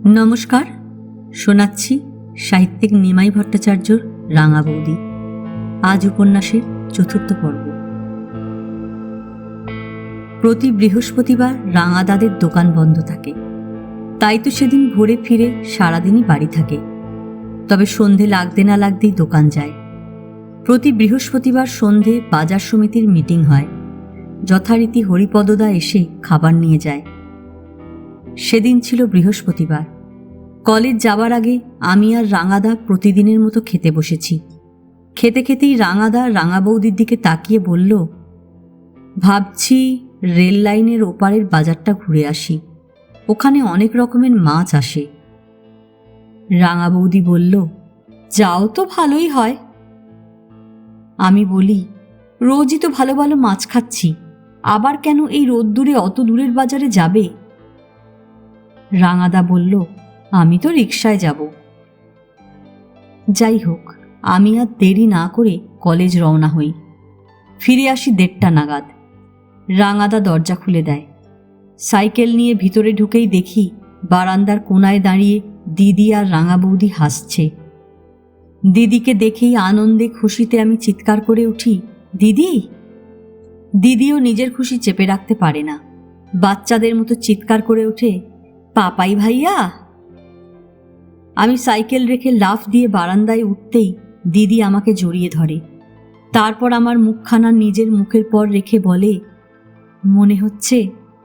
নমস্কার, শোনাচ্ছি সাহিত্যিক নিমাই ভট্টাচার্যর রাঙা বৌদি। আজ উপন্যাসের চতুর্থ পর্ব। প্রতি বৃহস্পতিবার রাঙাদাদের দোকান বন্ধ থাকে, তাই তো সেদিন ঘুরে ফিরে সারাদিনই বাড়ি থাকে। তবে সন্ধে লাগতে না লাগতেই দোকান যায়। প্রতি বৃহস্পতিবার সন্ধে বাজার সমিতির মিটিং হয়। যথারীতি হরিপদদা এসে খাবার নিয়ে যায়। সেদিন ছিল বৃহস্পতিবার। কলেজ যাবার আগে আমি আর রাঙাদা প্রতিদিনের মতো খেতে বসেছি। খেতে খেতেই রাঙাদা রাঙা বৌদির দিকে তাকিয়ে বলল, ভাবছি রেল লাইনের ওপারের বাজারটা ঘুরে আসি, ওখানে অনেক রকমের মাছ আসে। রাঙা বৌদি বলল, যাও তো ভালোই হয়। আমি বলি, রোজই তো ভালো ভালো মাছ খাচ্ছি, আবার কেন এই রোদ্দুরে অত দূরের বাজারে যাবে? রাঙাদা বলল, আমি তো রিকশায় যাব। যাই হোক, আমি আর দেরি না করে কলেজ রওনা হই। ফিরে আসি 1:30 নাগাদ। রাঙাদা দরজা খুলে দেয়। সাইকেল নিয়ে ভিতরে ঢুকেই দেখি বারান্দার কোনায় দাঁড়িয়ে দিদি আর রাঙা বৌদি হাসছে। দিদিকে দেখেই আনন্দে খুশিতে আমি চিৎকার করে উঠি, দিদি! দিদিও নিজের খুশি চেপে রাখতে পারে না, বাচ্চাদের মতো চিৎকার করে ওঠে, পাপাই ভাইয়া! আমি সাইকেল রেখে লাফ দিয়ে বারান্দায় উঠতেই দিদি আমাকে জড়িয়ে ধরে। তারপর আমার মুখখানা নিজের মুখের পর রেখে বলে, মনে হচ্ছে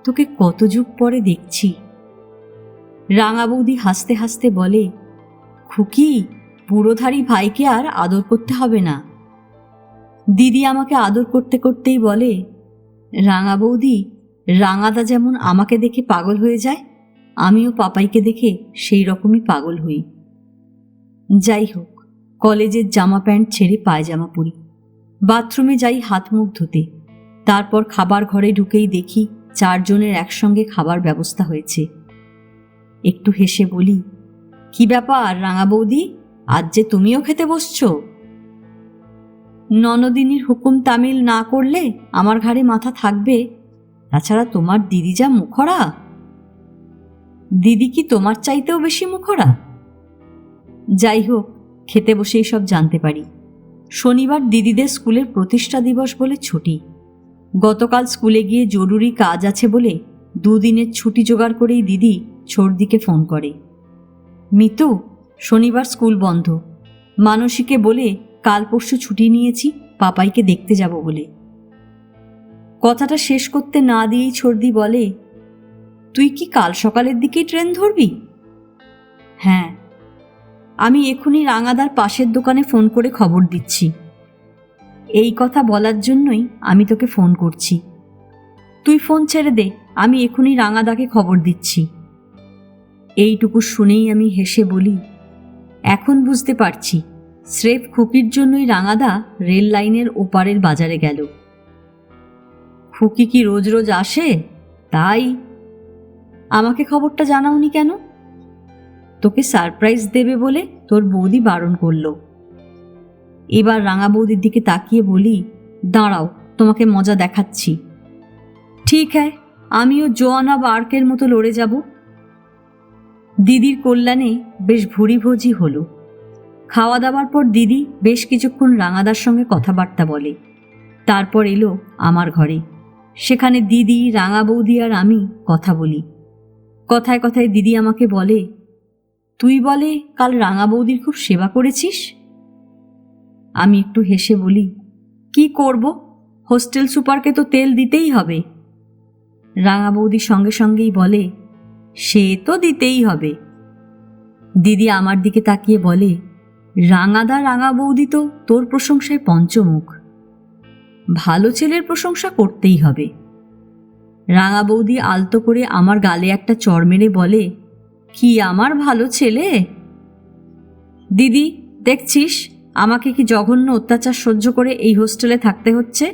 তোকে কত যুগ পরে দেখছি। রাঙা বৌদি হাসতে হাসতে বলে, খুকি, পুরোধারী ভাইকে আর আদর করতে হবে না। দিদি আমাকে আদর করতে করতেই বলে, রাঙা বৌদি, রাঙাদা যেমন আমাকে দেখে পাগল হয়ে যায়, আমিও পাপাইকে দেখে সেই রকমই পাগল হই। যাই হোক, কলেজের জামা প্যান্ট ছেড়ে পায়জামা পরি। বাথরুমে যাই হাত মুখ ধুতে। তারপর খাবার ঘরে ঢুকেই দেখি 4 জনের একসঙ্গে খাবার ব্যবস্থা হয়েছে। একটু হেসে বলি, কি ব্যাপার রাঙা বৌদি, আজ যে তুমিও খেতে বসছো? ননদিনীর হুকুম তামিল না করলে আমার ঘাড়ে মাথা থাকবে। তাছাড়া তোমার দিদি যা মুখরা। দিদি কি তোমার চাইতেও বেশি মুখরা? যাই হোক, খেতে বসেই সব জানতে পারি। শনিবার দিদিদের স্কুলের প্রতিষ্ঠা দিবস বলে ছুটি। গতকাল স্কুলে গিয়ে জরুরি কাজ আছে বলে 2 দিনের ছুটি জোগাড় করেই দিদি ছোটদিকে ফোন করে, মিতু, শনিবার স্কুল বন্ধ, মানসীকে বলে কাল পরশু ছুটি নিয়েছি পাপাইকে দেখতে যাব বলে। কথাটা শেষ করতে না দিয়েই ছোটদি বলে, তুই কি কাল সকালের দিকেই ট্রেন ধরবি? হ্যাঁ, আমি এখনই রাঙাদার পাশের দোকানে ফোন করে খবর দিচ্ছি। এই কথা বলার জন্যই আমি তোকে ফোন করছি। তুই ফোন ছেড়ে দে, আমি এখনই রাঙাদাকে খবর দিচ্ছি। এইটুকু শুনেই আমি হেসে বলি, এখন বুঝতে পারছি স্রেফ খুকির জন্যই রাঙাদা রেল লাইনের ওপারের বাজারে গেল। খুকি কি রোজ রোজ আসে? তাই আমাকে খবরটা জানাওনি কেন? তোকে সারপ্রাইজ দেবে বলে তোর বৌদি বারণ করলো। এবার রাঙা বৌদির দিকে তাকিয়ে বলি, দাঁড়াও, তোমাকে মজা দেখাচ্ছি। ঠিক হ্যায়, আমিও জোয়ানা বার্কের মতো লড়ে যাব। দিদির কল্যাণে বেশ ভুরিভোজি হলো। খাওয়া দাওয়ার পর দিদি বেশ কিছুক্ষণ রাঙাদার সঙ্গে কথাবার্তা বলে। তারপর এলো আমার ঘরে। সেখানে দিদি, রাঙা বৌদি আর আমি কথা বলি। কথায় কথায় দিদি আমাকে বলে, তুই বলে কাল রাঙা বৌদির খুব সেবা করেছিস? আমি একটু হেসে বলি, কি করব, হোস্টেল সুপারকে তো তেল দিতেই হবে। রাঙা বৌদি সঙ্গে সঙ্গেই বলে, সে তো দিতেই হবে। দিদি আমার দিকে তাকিয়ে বলে, রাঙাদা রাঙা বৌদি তো তোর প্রশংসায় পঞ্চমুখ, ভালো ছেলের প্রশংসা করতেই হবে। রাঙা বৌদি আলতো করে আমার গালে একটা চড় মেরে বলে, কি আমার ভালো ছেলে? দিদি, দেখছিস আমাকে কি জঘন্য অত্যাচার সহ্য করে এই হোস্টেলে থাকতে হচ্ছে।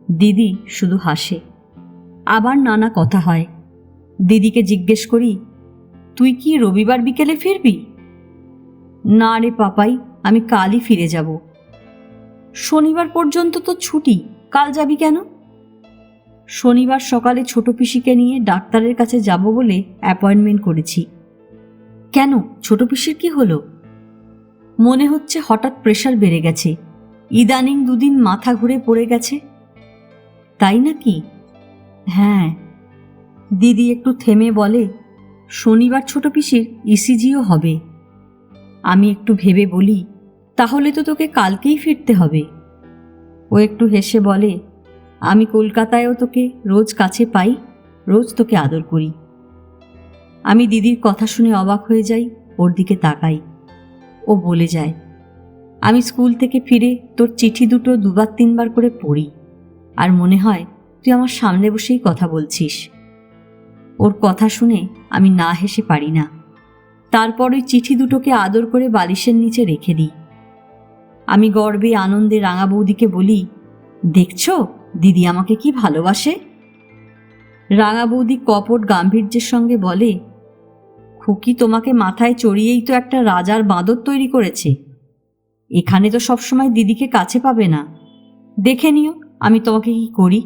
দিদি শুধু হাসে। আবার নানা কথা হয়। দিদিকে জিজ্ঞেস করি, তুই কি রবিবার বিকেলে ফিরবি? না রে পাপাই, আমি কালই ফিরে যাব। শনিবার পর্যন্ত তো ছুটি, কাল যাবি কেন? শনিবার সকালে ছোট পিসিকে নিয়ে ডাক্তারের কাছে যাব বলে অ্যাপয়েন্টমেন্ট করেছি। কেন, ছোট পিসির কি হলো? মনে হচ্ছে হঠাৎ প্রেশার বেড়ে গেছে, ইদানিং দুদিন মাথা ঘুরে পড়ে গেছে। তাই নাকি? হ্যাঁ। দিদি একটু থেমে বলে, শনিবার ছোট পিসির ইসিজিও হবে। আমি একটু ভেবে বলি, তাহলে তো তোকে কালকেই ফিরতে হবে। ও একটু হেসে বলে, আমি কলকাতায়ও তোকে রোজ কাছে পাই, রোজ তোকে আদর করি। আমি দিদির কথা শুনে অবাক হয়ে যাই, ওর দিকে তাকাই। ও বলে যায়, আমি স্কুল থেকে ফিরে তোর চিঠি দুটো দুবার তিনবার করে পড়ি, আর মনে হয় তুই আমার সামনে বসেই কথা বলছিস। ওর কথা শুনে আমি না হেসে পারি না। তারপর ওই চিঠি দুটোকে আদর করে বালিশের নিচে রেখে দিই। আমি গর্বে আনন্দে রাঙা বৌদিকে বলি, দেখছো দিদি আমাকে কি ভালোবাসে। রাঙা বৌদি কপট গাম্ভীর্যের সঙ্গে বলে, খুকি তোমাকে মাথায় চড়িয়েই তো একটা রাজার বাঁদর তৈরি করেছে। এখানে তো সবসময় দিদিকে কাছে পাবে না, দেখে নিও আমি তোমাকে কি করি।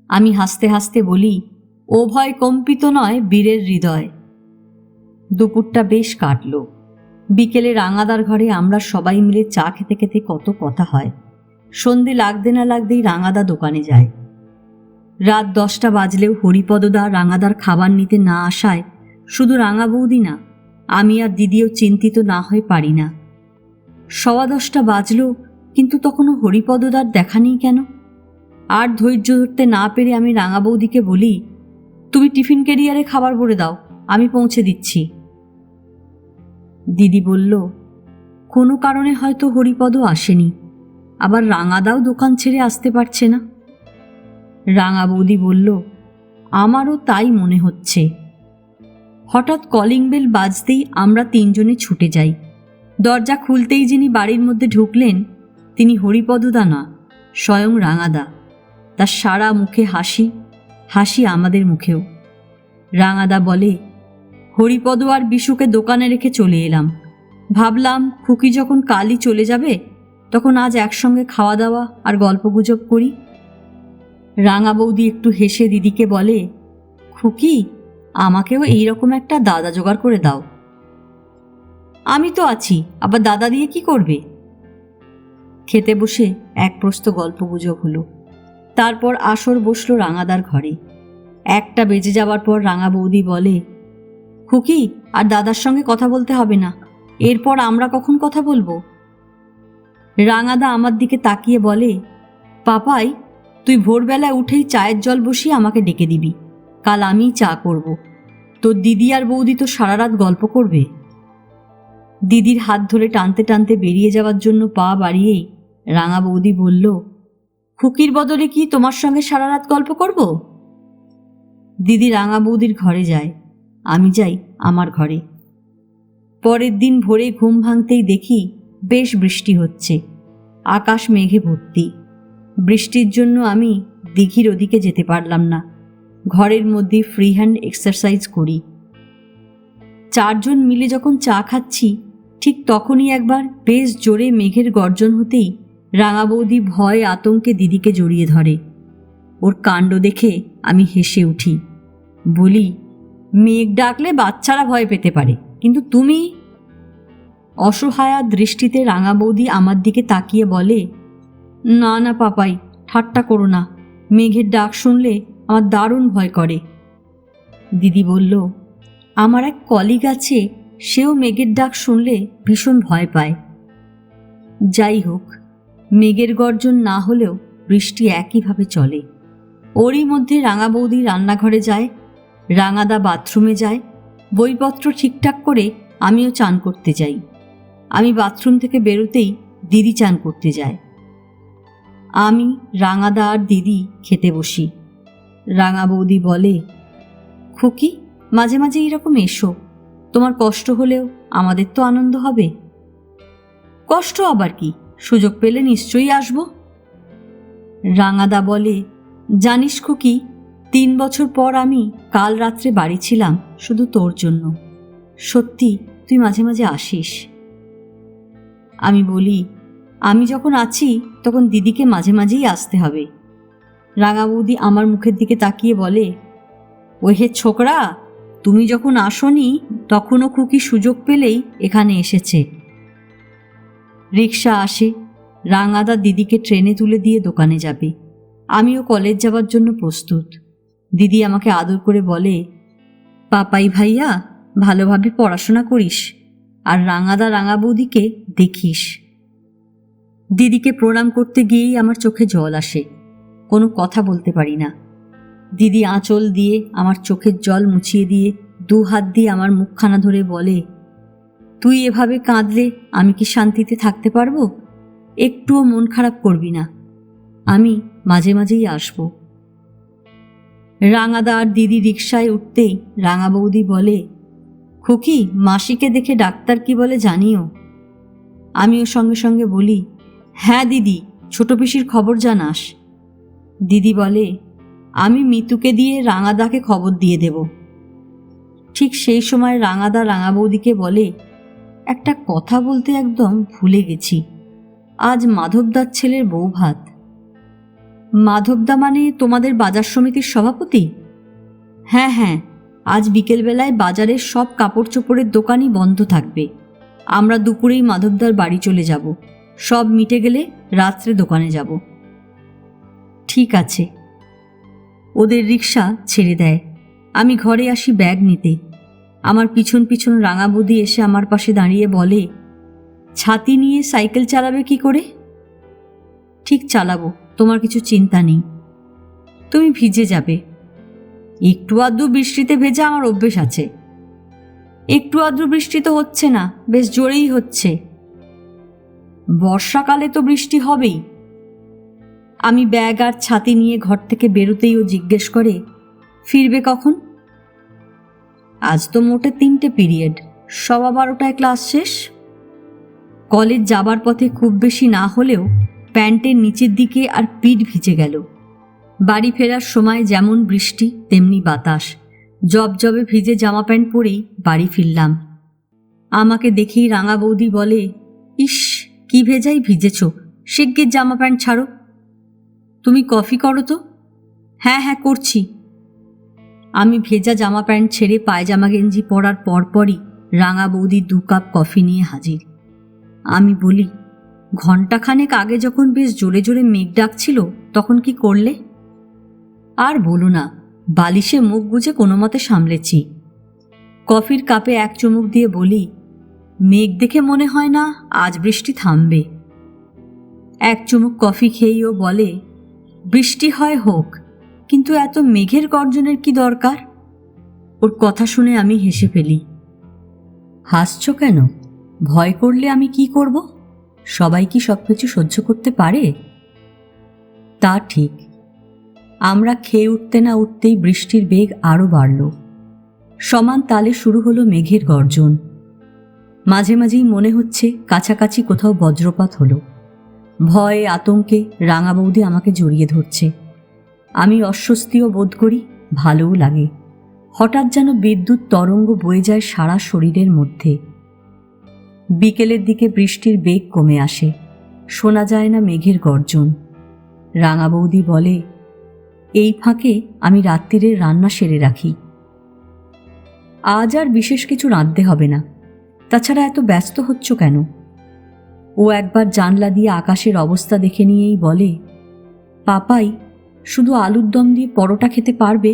আমি হাসতে হাসতে বলি, ও ভয় কম্পিত নয় বীরের হৃদয়। দুপুরটা বেশ কাটল। বিকেলে রাঙাদার ঘরে আমরা সবাই মিলে চা খেতে খেতে কত কথা হয়। সন্ধে লাগতে না লাগতেই রাঙাদা দোকানে যায়। রাত 10টা বাজলেও হরিপদদা রাঙাদার খাবার নিতে না আসায় শুধু রাঙা বৌদি না, আমি আর দিদিও চিন্তিত না হয়ে পারি না। 10:15 বাজল, কিন্তু তখনও হরিপদদার দেখা নেই কেন? আর ধৈর্য ধরতে না পেরে আমি রাঙা বৌদিকে বলি, তুমি টিফিন ক্যারিয়ারে খাবার ভরে দাও, আমি পৌঁছে দিচ্ছি। দিদি বলল, কোনো কারণে হয়তো হরিপদ আসেনি, আবার রাঙাদাও দোকান ছেড়ে আসতে পারছে না। রাঙা বৌদি বলল, আমারও তাই মনে হচ্ছে। হঠাৎ কলিং বেল বাজতেই আমরা তিনজনে ছুটে যাই। দরজা খুলতেই যিনি বাড়ির মধ্যে ঢুকলেন তিনি হরিপদদা না, স্বয়ং রাঙাদা। তার সারা মুখে হাসি, হাসি আমাদের মুখেও। রাঙাদা বলে, হরিপদ আর বিশুকে দোকানে রেখে চলে এলাম। ভাবলাম খুকি যখন কালই চলে যাবে তখন আজ একসঙ্গে খাওয়া দাওয়া আর গল্পগুজব করি। রাঙা বৌদি একটু হেসে দিদিকে বলে, খুকি আমাকেও এইরকম একটা দাদা জোগাড় করে দাও। আমি তো আছি, আবার দাদা দিয়ে কি করবে? খেতে বসে এক প্রস্ত গল্পগুজব হলো। তারপর আসর বসলো রাঙাদার ঘরে। 1টা বেজে যাওয়ার পর রাঙা বৌদি বলে, খুকি আর দাদার সঙ্গে কথা বলতে হবে না, এরপর আমরা কখন কথা বলবো? রাঙাদা আমার দিকে তাকিয়ে বলে, পাপাই তুই ভোরবেলায় উঠেই চায়ের জল বসিয়ে আমাকে ডেকে দিবি, কাল আমিই চা করব। তোর দিদি আর বৌদি তো সারা রাত গল্প করবে। দিদির হাত ধরে টানতে টানতে বেরিয়ে যাওয়ার জন্য পা বাড়িয়েই রাঙা বৌদি বলল, খুকির বদলে কি তোমার সঙ্গে সারা রাত গল্প করব? দিদি রাঙা বৌদির ঘরে যায়, আমি যাই আমার ঘরে। পরের দিন ভোরে ঘুম ভাঙতেই দেখি বেশ বৃষ্টি হচ্ছে, আকাশ মেঘে ভর্তি। বৃষ্টির জন্য আমি দিঘির ওদিকে যেতে পারলাম না, ঘরের মধ্যে ফ্রি হ্যান্ড এক্সারসাইজ করি। 4 জন মিলে যখন চা খাচ্ছি ঠিক তখনই একবার বেশ জোরে মেঘের গর্জন হতেই রাঙা বৌদি ভয় আতঙ্কে দিদিকে জড়িয়ে ধরে। ওর কাণ্ড দেখে আমি হেসে উঠি, বলি, মেঘ ডাকলে বাচ্চারা ভয় পেতে পারে, কিন্তু তুমি? অসহায়া দৃষ্টিতে রাঙা বৌদি আমার দিকে তাকিয়ে বলে, না না পাপাই, ঠাট্টা করো না, মেঘের ডাক শুনলে আমার দারুণ ভয় করে। দিদি বলল, আমার এক কলিগ আছে, সেও মেঘের ডাক শুনলে ভীষণ ভয় পায়। যাই হোক, মেঘের গর্জন না হলেও বৃষ্টি একইভাবে চলে। ওরই মধ্যে রাঙা বৌদি রান্নাঘরে যায়, রাঙাদা বাথরুমে যায়, বইপত্র ঠিকঠাক করে আমিও চান করতে যাই। আমি বাথরুম থেকে বেরোতেই দিদি চান করতে যায়। আমি, রাঙাদা আর দিদি খেতে বসি। রাঙা বৌদি বলে, খুকি মাঝে মাঝে এরকম এসো, তোমার কষ্ট হলেও আমাদের তো আনন্দ হবে। কষ্ট আবার কি, সুযোগ পেলে নিশ্চয়ই আসব। রাঙাদা বলে, জানিস খুকি, 3 বছর পর আমি কাল রাত্রে বাড়ি ছিলাম শুধু তোর জন্য। সত্যি তুই মাঝে মাঝে আসিস। আমি বলি, আমি যখন আছি তখন দিদিকে মাঝে মাঝেই আসতে হবে। রাঙা বৌদি আমার মুখের দিকে তাকিয়ে বলে, ওই হে ছোকরা, তুমি যখন আসোনি তখনও খুকি সুযোগ পেলেই এখানে এসেছে। রিক্সা আসে, রাঙাদা দিদিকে ট্রেনে তুলে দিয়ে দোকানে যাবে। আমিও কলেজ যাবার জন্য প্রস্তুত। দিদি আমাকে আদর করে বলে, পাপাই ভাইয়া, ভালোভাবে পড়াশোনা করিস, আর রাঙাদা রাঙা বৌদিকে দেখিস। দিদিকে প্রণাম করতে গিয়েই আমার চোখে জল আসে। কোনো কথা বলতে পারি না। দিদি আঁচল দিয়ে আমার চোখের জল মুছিয়ে দিয়ে 2 হাত দিয়ে আমার মুখখানা ধরে বলে, তুই এভাবে কাঁদলে আমি কি শান্তিতে থাকতে পারবো? একটুও মন খারাপ করবি না, আমি মাঝে মাঝেই আসব। রাঙাদা আর দিদি রিকশায় উঠতেই রাঙা বৌদি বলে, খুকি, মাসিকে দেখে ডাক্তার কি বলে জানিও। আমিও সঙ্গে সঙ্গে বলি, হ্যাঁ দিদি, ছোট পিসির খবর জানাস। দিদি বলে, আমি মিতুকে দিয়ে রাঙাদাকে খবর দিয়ে দেব। ঠিক সেই সময় রাঙাদা রাঙা বৌদিকে বলে, একটা কথা বলতে একদম ভুলে গেছি, আজ মাধবদার ছেলের বউ ভাত। মাধবদা মানে তোমাদের বাজার সমিতির সভাপতি? হ্যাঁ হ্যাঁ, আজ বিকেলবেলায় বাজারের সব কাপড় চোপড়ের দোকানই বন্ধ থাকবে। আমরা দুপুরেই মাধবদার বাড়ি চলে যাব। সব মিটে গেলে রাত্রে দোকানে যাব। ঠিক আছে। ওদের রিকশা ছেড়ে দেয়। আমি ঘরে আসি ব্যাগ নিতে। আমার পিছন পিছন রাঙা বৌদি এসে আমার পাশে দাঁড়িয়ে বলে, ছাতি নিয়ে সাইকেল চালাবে কি করে? ঠিক চালাবো, তোমার কিছু চিন্তা নেই। তুমি ভিজে যাবে। একটু আধটু বৃষ্টিতে ভেজা আমার অভ্যেস আছে। একটু আধটু বৃষ্টি তো হচ্ছে না, বেশ জোরেই হচ্ছে। বর্ষাকালে তো বৃষ্টি হবেই। আমি ব্যাগ আর ছাতি নিয়ে ঘর থেকে বেরোতেই ও জিজ্ঞেস করে, ফিরবে কখন? আজ তো মোটে 3টে পিরিয়ড, 12:15টায় ক্লাস শেষ। কলেজ যাবার পথে খুব বেশি না হলেও প্যান্টের নিচের দিকে আর পিঠ ভিজে গেল। বাড়ি ফেরার সময় যেমন বৃষ্টি তেমনি বাতাস। জবজবে ভিজে জামা প্যান্ট পরেই বাড়ি ফিরলাম। আমাকে দেখেই রাঙা বৌদি বলে, ইস, কি ভেজাই ভিজেছ, শিগগির জামা প্যান্ট ছাড়ো। তুমি কফি করো তো। হ্যাঁ হ্যাঁ, করছি। আমি ভেজা জামা প্যান্ট ছেড়ে পায়জামা গেঞ্জি পরার পরপরই রাঙা বৌদি 2 কাপ কফি নিয়ে হাজির। আমি বলি, ঘণ্টাখানেক আগে যখন বেশ জোরে জোরে মেঘ ডাকছিল তখন কি করলে? আর বলো না, বালিশে মুখ গুজে কোনো মতে সামলেছি। কফির কাপে 1 চুমুক দিয়ে বলি, মেঘ দেখে মনে হয় না আজ বৃষ্টি থামবে। 1 চুমুক কফি খেয়েই ও বলে, বৃষ্টি হয় হোক, কিন্তু এত মেঘের গর্জনের কি দরকার? ওর কথা শুনে আমি হেসে ফেলি। হাসছ কেন? ভয় করলে আমি কি করব? সবাই কি সব কিছু সহ্য করতে পারে? তা ঠিক। আমরা খেয়ে উঠতে না উঠতেই বৃষ্টির বেগ আরও বাড়ল। সমান তালে শুরু হলো মেঘের গর্জন। মাঝে মাঝেই মনে হচ্ছে কাছাকাছি কোথাও বজ্রপাত হলো। ভয়ে আতঙ্কে রাঙা বৌদি আমাকে জড়িয়ে ধরছে। আমি অস্বস্তিও বোধ করি, ভালোও লাগে। হঠাৎ যেন বিদ্যুৎ তরঙ্গ বয়ে যায় সারা শরীরের মধ্যে। বিকেলের দিকে বৃষ্টির বেগ কমে আসে, শোনা যায় না মেঘের গর্জন। রাঙা বৌদি বলে, এই ফাঁকে আমি রাত্রিরের রান্না সেরে রাখি। আজ আর বিশেষ কিছু রাঁধতে হবে না। তাছাড়া এত ব্যস্ত হচ্ছ কেন? ও একবার জানলা দিয়ে আকাশের অবস্থা দেখে নিয়েই বলে, পাপাই, শুধু আলুর দম দিয়ে পরোটা খেতে পারবে?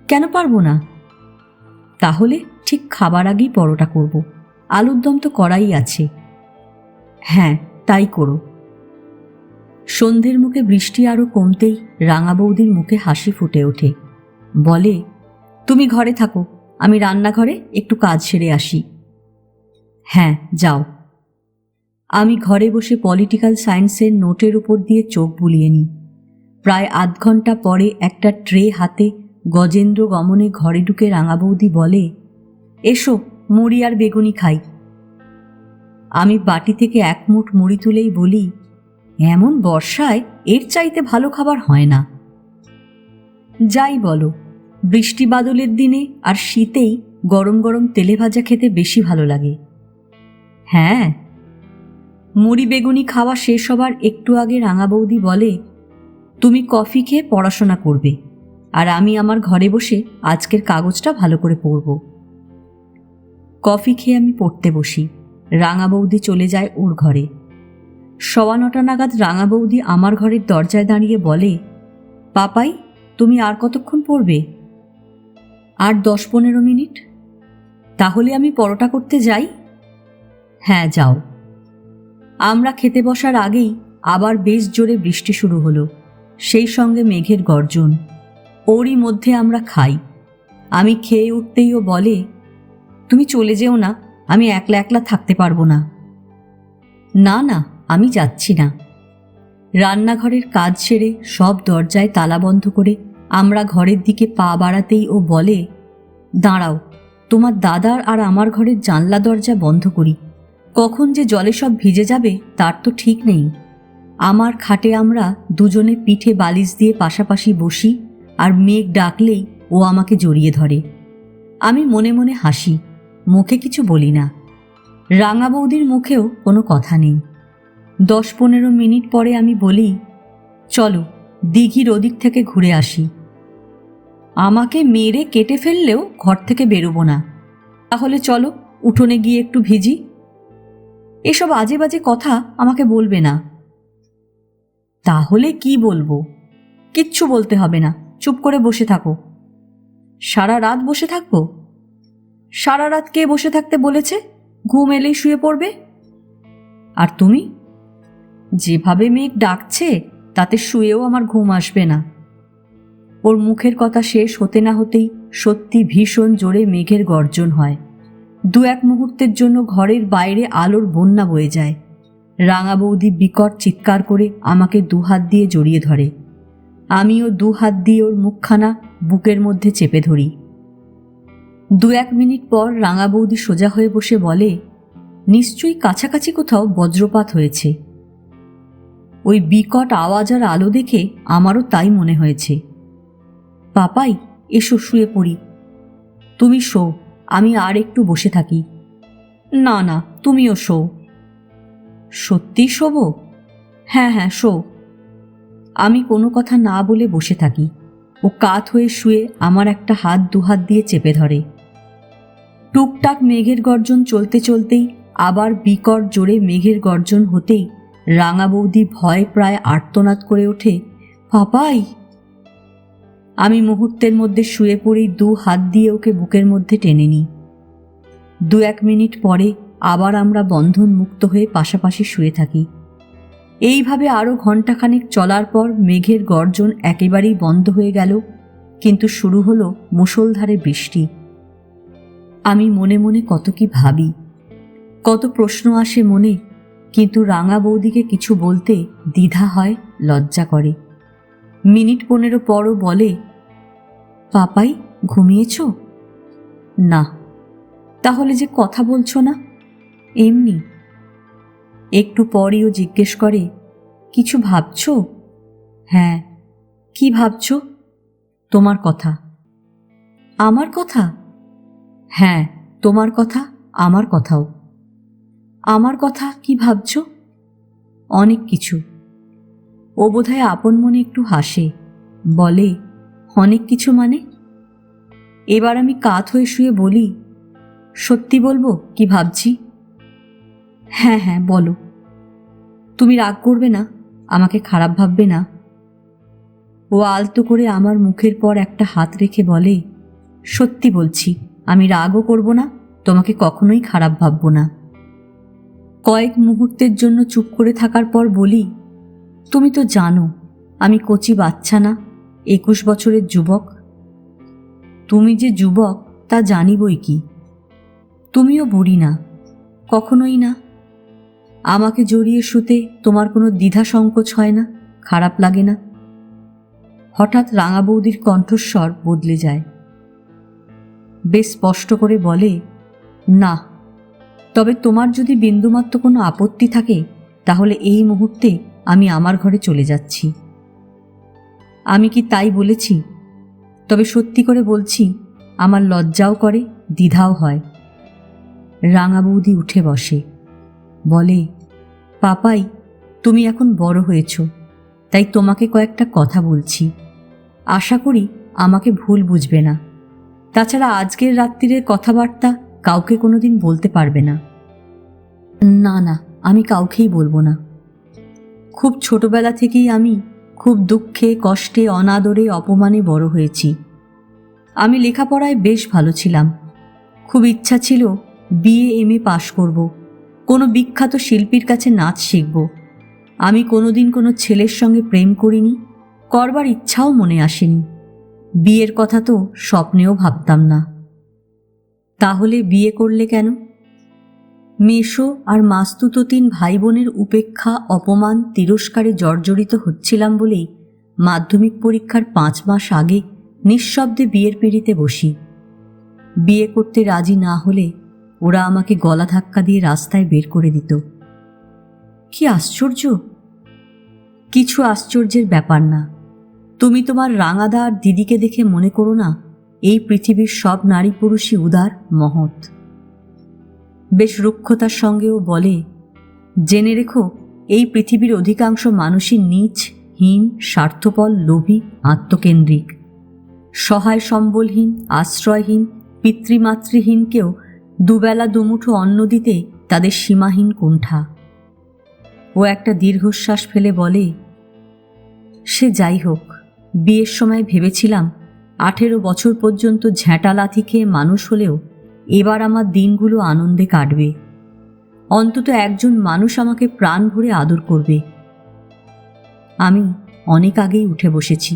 কেন পারবো না? তাহলে ঠিক খাবার আগেই পরোটা করব। আলুর দম তো করাই আছে। হ্যাঁ, তাই করো। সন্ধ্যের মুখে বৃষ্টি আরও কমতেই রাঙা বৌদির মুখে হাসি ফুটে ওঠে। বলে, তুমি ঘরে থাকো, আমি রান্নাঘরে একটু কাজ সেরে আসি। হ্যাঁ, যাও। আমি ঘরে বসে পলিটিক্যাল সায়েন্সের নোটের উপর দিয়ে চোখ বুলিয়ে নিই। প্রায় আধ ঘন্টা পরে একটা ট্রে হাতে গজেন্দ্র গমনে ঘরে ঢুকে রাঙা বৌদি বলে, এসো, মুড়ি আর বেগুনি খাই। আমি বাটি থেকে 1 মুঠ মুড়ি তুলেই বলি, এমন বর্ষায় এর চাইতে ভালো খাবার হয় না। যাই বলো, বৃষ্টি বাদলের দিনে আর শীতেই গরম গরম তেলে ভাজা খেতে বেশি ভালো লাগে। হ্যাঁ। মুড়ি বেগুনি খাওয়া শেষ হবার একটু আগে রাঙা বৌদি বলে, তুমি কফি খেয়ে পড়াশোনা করবে। আর আমি আমার ঘরে বসে আজকের কাগজটা ভালো করে পড়ব। কফি খেয়ে আমি পড়তে বসি। রাঙা বৌদি চলে যায় ওর ঘরে। 9:15 নাগাদ রাঙা বৌদি আমার ঘরের দরজায় দাঁড়িয়ে বলে, পাপাই, তুমি আর কতক্ষণ পড়বে? আর 10-15 মিনিট। তাহলে আমি পরোটা করতে যাই? হ্যাঁ, যাও। আমরা খেতে বসার আগেই আবার বেশ জোরে বৃষ্টি শুরু হলো, সেই সঙ্গে মেঘের গর্জন। ওরই মধ্যে আমরা খাই। আমি খেয়ে উঠতেই ও বলে, তুমি চলে যেও না, আমি একলা একলা থাকতে পারবো না। না না, আমি যাচ্ছি না। রান্নাঘরের কাজ সেরে সব দরজায় তালা বন্ধ করে আমরা ঘরের দিকে পা বাড়াতেই ও বলে, দাঁড়াও, তোমার দাদার আর আমার ঘরের জানলা দরজা বন্ধ করি। কখন যে জলে সব ভিজে যাবে তার তো ঠিক নেই। আমার খাটে আমরা দুজনে পিঠে বালিশ দিয়ে পাশাপাশি বসি, আর মেঘ ডাকলেই ও আমাকে জড়িয়ে ধরে। আমি মনে মনে হাসি, মুখে কিছু বলি না। রাঙা বৌদির মুখেও কোনো কথা নেই। 10-15 মিনিট পরে আমি বলি, চলো দিঘির ওদিক থেকে ঘুরে আসি। আমাকে মেরে কেটে ফেললেও ঘর থেকে বেরোবো না। তাহলে চলো উঠোনে গিয়ে একটু ভিজি। এসব আজে বাজে কথা আমাকে বলবে না। তাহলে কি বলবো? কিচ্ছু বলতে হবে না, চুপ করে বসে থাকো। সারা রাত বসে থাকবো? সারা রাত কে বসে থাকতে বলেছে? ঘুম এলেই শুয়ে পড়বে। আর তুমি? যেভাবে মেঘ ডাকছে তাতে শুয়েও আমার ঘুম আসবে না। ওর মুখের কথা শেষ হতে না হতেই সত্যি ভীষণ জোরে মেঘের গর্জন হয়। 2-1 মুহূর্তের জন্য ঘরের বাইরে আলোর বন্যা বয়ে যায়। রাঙা বৌদি বিকট চিৎকার করে আমাকে 2 হাত দিয়ে জড়িয়ে ধরে। আমিও 2 হাত দিয়ে ওর মুখখানা বুকের মধ্যে চেপে ধরি। 2-1 মিনিট পর রাঙা বৌদি সোজা হয়ে বসে বলে, নিশ্চয়ই কাছাকাছি কোথাও বজ্রপাত হয়েছে। ওই বিকট আওয়াজ আর আলো দেখে আমারও তাই মনে হয়েছে। পাপাই, এসো শুয়ে পড়ি। তুমি শো, আমি আর একটু বসে থাকি। না না, তুমিও শো। সত্যি শোবো? হ্যাঁ হ্যাঁ, শো। আমি কোনো কথা না বলে বসে থাকি। ও কাত হয়ে শুয়ে আমার একটা হাত 2 হাত দিয়ে চেপে ধরে। টুকটাক মেঘের গর্জন চলতে চলতেই আবার বিকট জোরে মেঘের গর্জন হতেই রাঙা বৌদি ভয়ে প্রায় আর্তনাদ করে ওঠে, পাপাই। আমি মুহূর্তের মধ্যে শুয়ে পড়েই 2 হাত দিয়ে ওকে বুকের মধ্যে টেনে নিই। 2-1 মিনিট পরে আবার আমরা বন্ধন মুক্ত হয়ে পাশাপাশি শুয়ে থাকি। এইভাবে আরও ঘণ্টাখানেক চলার পর মেঘের গর্জন একেবারেই বন্ধ হয়ে গেল, কিন্তু শুরু হলো মুষলধারে বৃষ্টি। আমি মনে মনে কত কি ভাবি, কত প্রশ্ন আসে মনে, কিন্তু রাঙা বৌদিকে কিছু বলতে দ্বিধা হয়, লজ্জা করে। মিনিট 15 পরও বলে, পাপাই, ঘুমিয়েছ? না। তাহলে যে কথা বলছো না? এমনি। একটু পরই ও জিজ্ঞেস করে, কিছু ভাবছো? হ্যাঁ। কি ভাবছো? তোমার কথা। আমার কথা? হ্যাঁ, তোমার কথা, আমার কথাও। আমার কথা কি ভাবছো? অনেক কিছু। ও বোধহয় আপন মনে একটু হাসে, বলে, অনেক কিছু মানে? এবার আমি কাত হয়ে শুয়ে বলি, সত্যি বলবো কি ভাবছি? হ্যাঁ হ্যাঁ, বলো। তুমি রাগ করবে না? আমাকে খারাপ ভাববে না? ও আলতো করে আমার মুখের পর একটা হাত রেখে বলে, সত্যি বলছি, আমি রাগও করব না, তোমাকে কখনোই খারাপ ভাবব না। কয়েক মুহূর্তের জন্য চুপ করে থাকার পর বলি, তুমি তো জানো আমি কচি বাচ্চা না, 21 বছরের যুবক। তুমি যে যুবক তা জানি বই কি। তুমিও বুড়ি না, কখনোই না। আমাকে জড়িয়ে শুতে তোমার কোনো দ্বিধা সংকোচ হয় না, খারাপ লাগে না? হঠাৎ রাঙা বৌদির কণ্ঠস্বর বদলে যায়। বেশ স্পষ্ট করে বলে, না। তবে তোমার যদি বিন্দুমাত্র কোনো আপত্তি থাকে তাহলে এই মুহূর্তে আমি আমার ঘরে চলে যাচ্ছি। আমি কি তাই বলেছি? তবে সত্যি করে বলছি, আমার লজ্জাও করে, দ্বিধাও হয়। রাঙা বৌদি উঠে বসে, বলে, পাপাই, তুমি এখন বড় হয়েছ, তাই তোমাকে কয়েকটা কথা বলছি। আশা করি আমাকে ভুল বুঝবে না। তাছাড়া আজকের রাত্রিরের কথাবার্তা কাউকে কোনোদিন বলতে পারবে না। না না, আমি কাউকেই বলবো না। খুব ছোটবেলা থেকেই আমি খুব দুঃখে কষ্টে অনাদরে অপমানে বড় হয়েছি। আমি লেখাপড়ায় বেশ ভালো ছিলাম। খুব ইচ্ছা ছিল বিএ এমএ পাশ করব, কোনো বিখ্যাত শিল্পীর কাছে নাচ শিখব। আমি কোনোদিন কোনো ছেলের সঙ্গে প্রেম করিনি, করবার ইচ্ছাও মনে আসেনি। বিয়ের কথা তো স্বপ্নেও ভাবতাম না। তাহলে বিয়ে করলে কেন? মেশো আর মাস্তুতো 3 ভাই বোনের উপেক্ষা অপমান তিরস্কারে জর্জরিত হচ্ছিলাম বলেই মাধ্যমিক পরীক্ষার 5 মাস আগে নিঃশব্দে বিয়ের পিঁড়িতে বসি। বিয়ে করতে রাজি না হলে ওরা আমাকে গলা ধাক্কা দিয়ে রাস্তায় বের করে দিত। কি আশ্চর্য! কিছু আশ্চর্যের ব্যাপার না। তুমি তোমার রাঙাদা আর দিদিকে দেখে মনে করো না এই পৃথিবীর সব নারী পুরুষই উদার মহৎ। বেশ রুক্ষতার সঙ্গেও বলে, জেনে রেখো এই পৃথিবীর অধিকাংশ মানুষই নীচ, হীন, স্বার্থপর, লোভী, আত্মকেন্দ্রিক। সহায় সম্বলহীন, আশ্রয়হীন, পিতৃমাতৃহীনকেও দুবেলা দুমুঠো অন্ন দিতে তাদের সীমাহীন কুণ্ঠা। ও একটা দীর্ঘশ্বাস ফেলে বলে, সে যাই হোক, বিয়ের সময় ভেবেছিলাম 18 বছর পর্যন্ত ঝ্যাঁটা লাথি খেয়ে মানুষ হলেও এবার আমার দিনগুলো আনন্দে কাটবে। অন্তত একজন মানুষ আমাকে প্রাণ ভরে আদর করবে। আমি অনেক আগেই উঠে বসেছি।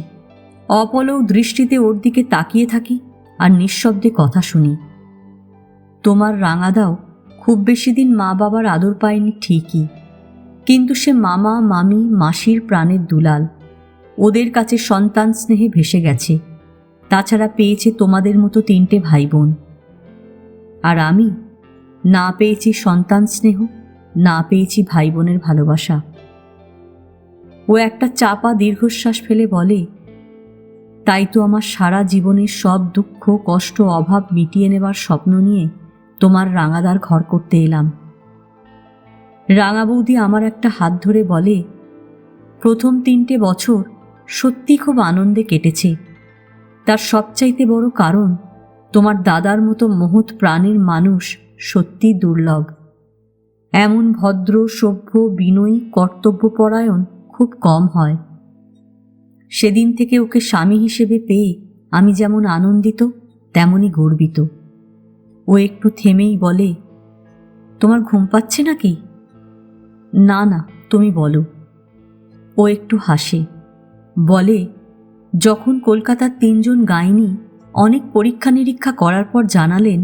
অপলক দৃষ্টিতে ওর দিকে তাকিয়ে থাকি আর নিঃশব্দে কথা শুনি। তোমার রাঙাদাও খুব বেশি দিন মা বাবার আদর পায়নি ঠিকই, কিন্তু সে মামা মামি মাসির প্রাণের দুলাল। ওদের কাছে সন্তান স্নেহে ভেসে গেছে। তাছাড়া পেয়েছে তোমাদের মতো 3টে ভাই বোন। আর আমি না পেয়েছি সন্তান স্নেহ, না পেয়েছি ভাই বোনের ভালোবাসা। ও একটা চাপা দীর্ঘশ্বাস ফেলে বলে, তাই তো আমার সারা জীবনের সব দুঃখ কষ্ট অভাব মিটিয়ে নেবার স্বপ্ন নিয়ে তোমার রাঙাদার ঘর করতে এলাম। রাঙা বৌদি আমার একটা হাত ধরে বলে, প্রথম 3টে বছর সত্যি খুব আনন্দে কেটেছে। তার সবচাইতে বড় কারণ তোমার দাদার মতো মহৎ প্রাণের মানুষ সত্যি দুর্লভ। এমন ভদ্র সভ্য বিনয়ী কর্তব্যপরায়ণ খুব কম হয়। সেদিন থেকে ওকে স্বামী হিসেবে পেয়ে আমি যেমন আনন্দিত তেমনই গর্বিত। ও একটু থেমেই বলে, তোমার ঘুম পাচ্ছে নাকি? না না, তুমি বলো। ও একটু হাসে, বলে, যখন কলকাতার 3 জন গাইনি অনেক পরীক্ষা নিরীক্ষা করার পর জানালেন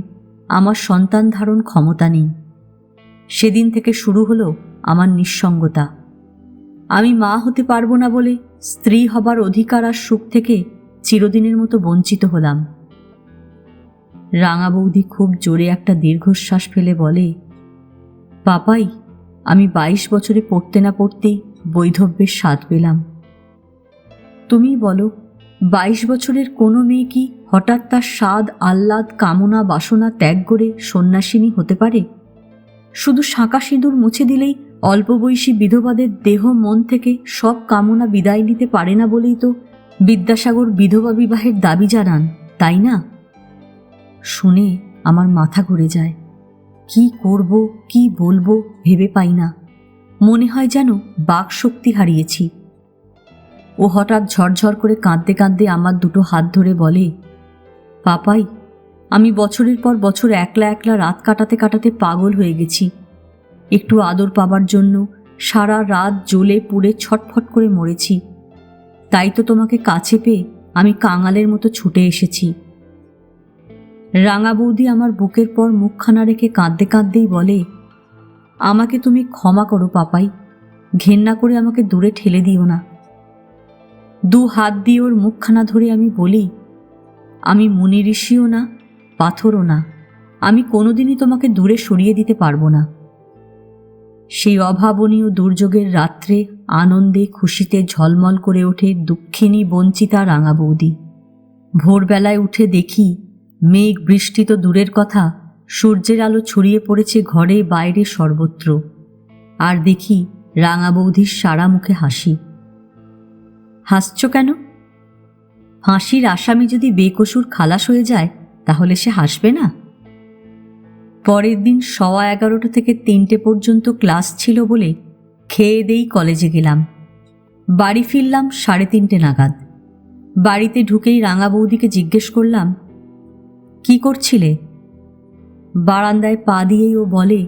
আমার সন্তান ধারণ ক্ষমতা নেই, সেদিন থেকে শুরু হলো আমার নিঃসঙ্গতা। আমি মা হতে পারবো না বলে স্ত্রী হবার অধিকার আর সুখ থেকে চিরদিনের মতো বঞ্চিত হলাম। রাঙা বৌদি খুব জোরে একটা দীর্ঘশ্বাস ফেলে বলে, পাপাই, আমি 22 বছরে পড়তে না পড়তেই বৈধব্যের স্বাদ পেলাম। তুমি বলো, 22 বছরের কোনো মেয়ে কি হঠাৎ তার স্বাদ আহ্লাদ কামনা বাসনা ত্যাগ করে সন্ন্যাসিনী হতে পারে? শুধু শাঁকা সিঁদুর মুছে দিলেই অল্প বয়সী বিধবাদের দেহ মন থেকে সব কামনা বিদায় নিতে পারে না বলেই তো বিদ্যাসাগর বিধবা বিবাহের দাবি জানান, তাই না? শুনে আমার মাথা ঘুরে যায়। কি করব কি বলবো ভেবে পাই না। মনে হয় যেন বাক শক্তি হারিয়েছি। ও হঠাৎ ঝরঝর করে কাঁদতে কাঁদতে আমার 2টো হাত ধরে বলে, পাপাই, আমি বছরের পর বছর একলা একলা রাত কাটাতে কাটাতে পাগল হয়ে গেছি। একটু আদর পাবার জন্য সারা রাত জ্বলে পুড়ে ছটফট করে মরেছি। তাই তো তোমাকে কাছে পেয়ে আমি কাঙালের মতো ছুটে এসেছি। রাঙা বৌদি আমার বুকের পর মুখখানা রেখে কাঁদতে কাঁদতেই বলে, আমাকে তুমি ক্ষমা করো পাপাই, ঘেন্না করে আমাকে দূরে ঠেলে দিও না। 2 হাত দিয়ে ওর মুখখানা ধরে আমি বলি, আমি মুনি ঋষিও না, পাথরও না, আমি কোনোদিনই তোমাকে দূরে সরিয়ে দিতে পারবো না। সেই অভাবনীয় দুর্যোগের রাত্রে আনন্দে খুশিতে ঝলমল করে ওঠে দুঃখিনী বঞ্চিতা রাঙা বৌদি। ভোরবেলায় উঠে দেখি মেঘ বৃষ্টি তো দূরের কথা, সূর্যের আলো ছড়িয়ে পড়েছে ঘরে বাইরে সর্বত্র। আর দেখি রাঙা বৌদির সারা মুখে হাসি। হাসছ কেন? ফাঁসির আসামি যদি বেকসুর খালাস হয়ে যায় তাহলে সে হাসবে না? পরের দিন 11:15 থেকে 3টে পর্যন্ত ক্লাস ছিল বলে খেয়ে দেই কলেজে গেলাম। বাড়ি ফিরলাম 3:30 নাগাদ। বাড়িতে ঢুকেই রাঙা বৌদিকে জিজ্ঞেস করলাম, কি করছিলে? বারান্দায় পা দিয়েই ও বলে,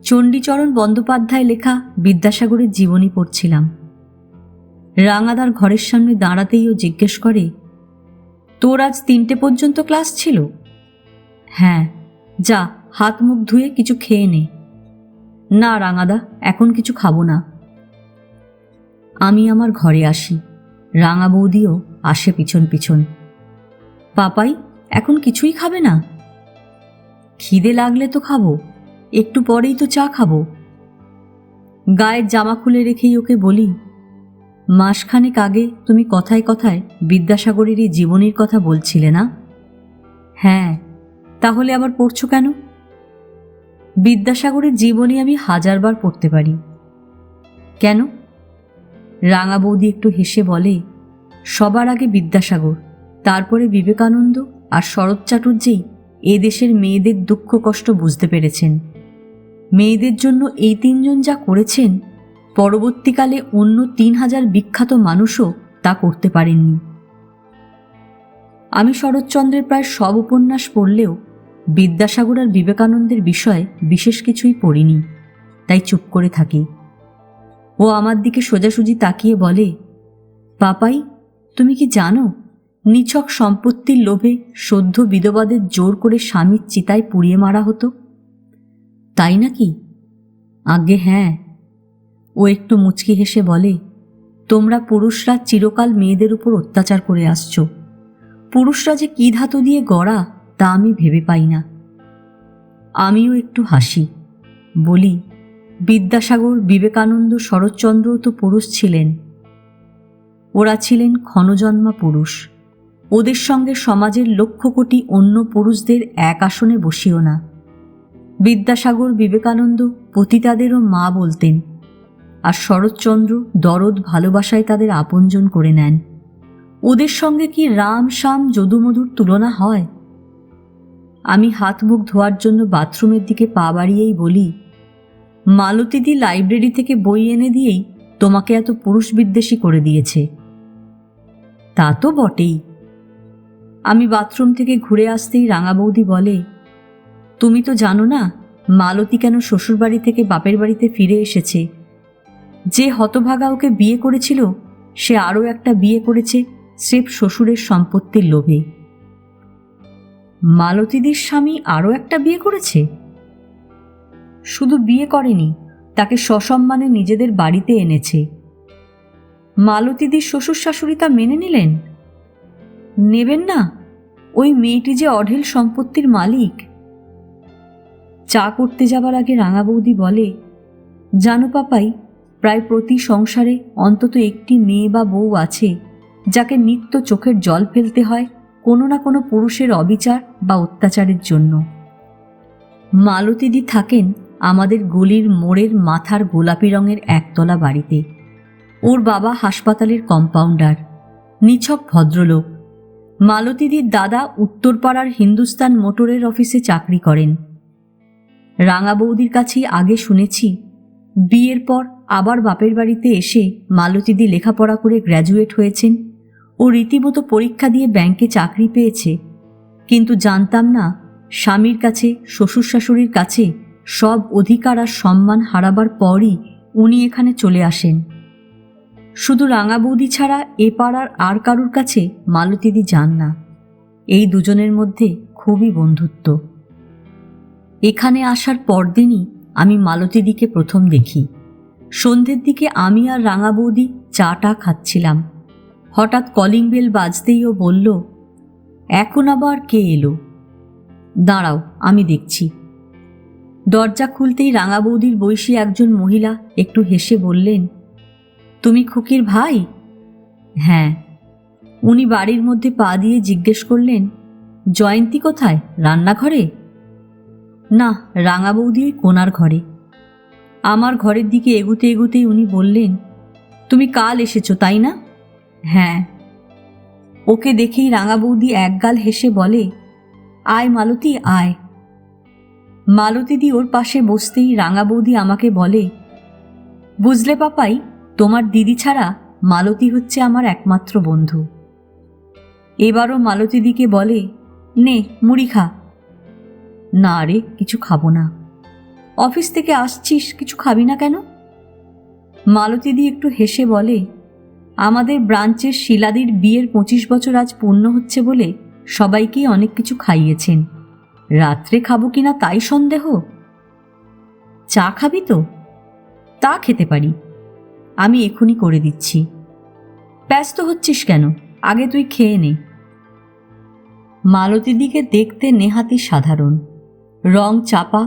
চণ্ডীচরণ বন্দ্যোপাধ্যায় লেখা বিদ্যাসাগরের জীবনী পড়ছিলাম। রাঙাদার ঘরের সামনে দাঁড়াতেই ও জিজ্ঞেস করে, তোর আজ 3টে পর্যন্ত ক্লাস ছিল? হ্যাঁ। যা, হাত মুখ ধুয়ে কিছু খেয়ে নে। না রাঙাদা, এখন কিছু খাবো না। আমি আমার ঘরে আসি, রাঙা বৌদিও আসে পিছন পিছন। পাপাই, এখন কিছুই খাবে না? খিদে লাগলে তো খাবো, একটু পরেই তো চা খাবো। গায়ের জামা খুলে রেখেই ওকে বলি, মাসখানেক আগে তুমি কথায় কথায় বিদ্যাসাগরের এই জীবনীর কথা বলছিলে না? হ্যাঁ। তাহলে আবার পড়ছো কেন? বিদ্যাসাগরের জীবনী আমি 1000বার পড়তে পারি। কেন? রাঙা বৌদি একটু হেসে বলে, সবার আগে বিদ্যাসাগর, তারপরে বিবেকানন্দ আর শরৎ চাটুর্যেই এ দেশের মেয়েদের দুঃখ কষ্ট বুঝতে পেরেছেন। মেয়েদের জন্য এই 3জন যা করেছেন, পরবর্তীকালে অন্য 3000 বিখ্যাত মানুষও তা করতে পারেননি। আমি শরৎচন্দ্রের প্রায় সব উপন্যাস পড়লেও বিদ্যাসাগর আর বিবেকানন্দের বিষয়ে বিশেষ কিছুই পড়িনি, তাই চুপ করে থাকি। ও আমার দিকে সোজাসুজি তাকিয়ে বলে, পাপাই, তুমি কি জানো নিছক সম্পত্তির লোভে সদ্য বিধবাদের জোর করে স্বামীর চিতায় পুড়িয়ে মারা হতো? তাই নাকি? আজ্ঞে হ্যাঁ। ও একটু মুচকি হেসে বলে, তোমরা পুরুষরা চিরকাল মেয়েদের উপর অত্যাচার করে আসছো। পুরুষরা যে কি ধাতু দিয়ে গড়া তা আমি ভেবে পাই না। আমিও একটু হাসি, বলি, বিদ্যাসাগর, বিবেকানন্দ, শরৎচন্দ্রও তো পুরুষ ছিলেন। ওরা ছিলেন ক্ষণজন্মা পুরুষ। ওদের সঙ্গে সমাজের লক্ষ কোটি অন্য পুরুষদের এক আসনে বসিও না। বিদ্যাসাগর, বিবেকানন্দ পতিতাদেরও মা বলতেন, আর শরৎচন্দ্র দরদ ভালোবাসায় তাদের আপনজন করে নেন। ওদের সঙ্গে কি রাম শ্যাম যদুমধুর তুলনা হয়? আমি হাত মুখ ধোয়ার জন্য বাথরুমের দিকে পা বাড়িয়েই বলি, মালতীদি লাইব্রেরি থেকে বই এনে দিয়েই তোমাকে এত পুরুষ বিদ্বেষী করে দিয়েছে। তা তো বটেই। আমি বাথরুম থেকে ঘুরে আসতেই রাঙা বৌদি বলে, তুমি তো জানো না মালতী কেন শ্বশুরবাড়ি থেকে বাপের বাড়িতে ফিরে এসেছে। যে হতভাগা ওকে বিয়ে করেছিল সে আরও একটা বিয়ে করেছে স্রেফ শ্বশুরের সম্পত্তির লোভে। মালতীদির স্বামী আরও একটা বিয়ে করেছে? শুধু বিয়ে করেনি, তাকে সসম্মানে নিজেদের বাড়িতে এনেছে। মালতীদির শ্বশুর শাশুড়ি তা মেনে নিলেন? নেবেন না? ওই মেয়েটি যে অঢেল সম্পত্তির মালিক। চা করতে যাবার আগে রাঙা বৌদি বলে, জানো পাপাই, প্রায় প্রতি সংসারে অন্তত একটি মেয়ে বা বউ আছে যাকে নিত্য চোখের জল ফেলতে হয় কোনো না কোনো পুরুষের অবিচার বা অত্যাচারের জন্য। মালতীদি থাকেন আমাদের গলির মোড়ের মাথার গোলাপি রঙের একতলা বাড়িতে। ওর বাবা হাসপাতালের কম্পাউন্ডার, নিছক ভদ্রলোক। মালতীদির দাদা উত্তরপাড়ার হিন্দুস্তান মোটরের অফিসে চাকরি করেন। রাঙা বৌদির কাছেই আগে শুনেছি বিয়ের পর আবার বাপের বাড়িতে এসে মালতীদি লেখাপড়া করে গ্র্যাজুয়েট হয়েছেন ও রীতিমতো পরীক্ষা দিয়ে ব্যাংকে চাকরি পেয়েছে। কিন্তু জানতাম না স্বামীর কাছে, শ্বশুর শাশুড়ির কাছে সব অধিকার আর সম্মান হারাবার পরই উনি এখানে চলে আসেন। শুধু রাঙা বৌদি ছাড়া এ পাড়ার আর কারুর কাছে মালতীদি যান না। এই দুজনের মধ্যে খুবই বন্ধুত্ব। এখানে আসার পরদিনই আমি মালতীদিকে প্রথম দেখি। সন্ধ্যের দিকে আমি আর রাঙা বৌদি চাটা খাচ্ছিলাম। হঠাৎ কলিং বেল বাজতেই ও বলল, এখন আবার কে এলো? দাঁড়াও, আমি দেখছি। দরজা খুলতেই রাঙা বৌদির বয়সী একজন মহিলা একটু হেসে বললেন, তুমি খুকির ভাই? হ্যাঁ। উনি বাড়ির মধ্যে পা দিয়ে জিজ্ঞেস করলেন, জয়ন্তী কোথায়, রান্নাঘরে? না, রাঙা বৌদি ওই কোনার ঘরে। আমার ঘরের দিকে এগুতে এগুতেই উনি বললেন, তুমি কাল এসেছো তাই না? হ্যাঁ। ওকে দেখেই রাঙা বৌদি একগাল হেসে বলে, আয় মালতী আয়। মালতীদি ওর পাশে বসতেই রাঙা বৌদি আমাকে বলে, বুঝলে পাপাই, তোমার দিদি ছাড়া মালতী হচ্ছে আমার একমাত্র বন্ধু। এবারও মালতীদিকে বলে, নে মুড়ি খা। না রে, কিছু খাবো না। অফিস থেকে আসছিস, কিছু খাবি না কেন? মালতীদি একটু হেসে বলে, আমাদের ব্রাঞ্চের শিলাদির বিয়ের 25 বছর আজ পূর্ণ হচ্ছে বলে সবাইকেই অনেক কিছু খাইয়েছেন। রাত্রে খাবো কিনা তাই সন্দেহ। চা খাবি তো? তা খেতে পারি, আমি এখনই করে দিচ্ছি। ব্যস্ত হচ্ছিস কেন? আগে তুই খেয়ে নে। মালতীদিকে দেখতে নেহাতি সাধারণ, রং চাপা,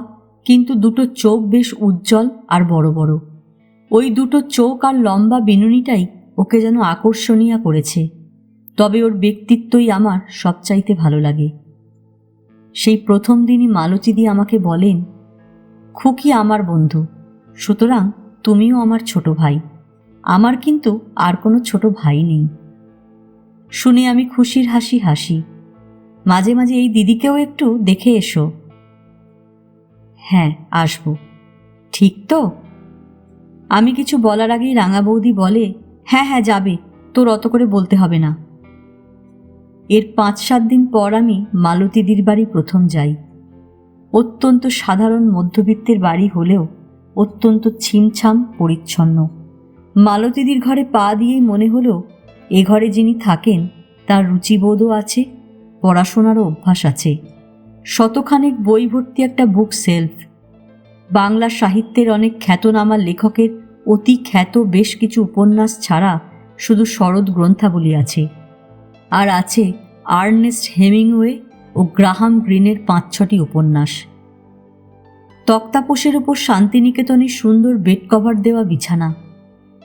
কিন্তু দুটো চোখ বেশ উজ্জ্বল আর বড় বড়। ওই দুটো চোখ আর লম্বা বিনুনিটাই ওকে যেন আকর্ষণীয় করেছে। তবে ওর ব্যক্তিত্বই আমার সবচাইতে ভালো লাগে। সেই প্রথম দিনই মালতীদি আমাকে বলেন, খুকি আমার বন্ধু, সুতরাং তুমিও আমার ছোট ভাই। আমার কিন্তু আর কোনো ছোট ভাই নেই। শুনে আমি খুশির হাসি হাসি। মাঝে মাঝে এই দিদিকেও একটু দেখে এসো। হ্যাঁ, আসবো। ঠিক তো? আমি কিছু বলার আগেই রাঙা বৌদি বলে, হ্যাঁ হ্যাঁ যাবে, তোর অত করে বলতে হবে না। এর 5-7 দিন পর আমি মালতীদির বাড়ি প্রথম যাই। অত্যন্ত সাধারণ মধ্যবিত্তের বাড়ি হলেও অত্যন্ত ছিমছাম পরিচ্ছন্ন। মালতীদির ঘরে পা দিয়েই মনে হলো এ ঘরে যিনি থাকেন তার রুচিবোধও আছে, পড়াশোনারও অভ্যাস আছে। শতখানেক বই ভর্তি একটা বুক সেলফ। বাংলা সাহিত্যের অনেক খ্যাতনামা লেখকের অতি খ্যাত বেশ কিছু উপন্যাস ছাড়া শুধু শরৎ গ্রন্থাবলী আছে। আর আছে আর্নেস্ট হেমিংওয়ে ও গ্রাহাম গ্রিনের 5-6টি উপন্যাস। তক্তাপোষের ওপর শান্তিনিকেতনের সুন্দর বেড কভার দেওয়া বিছানা।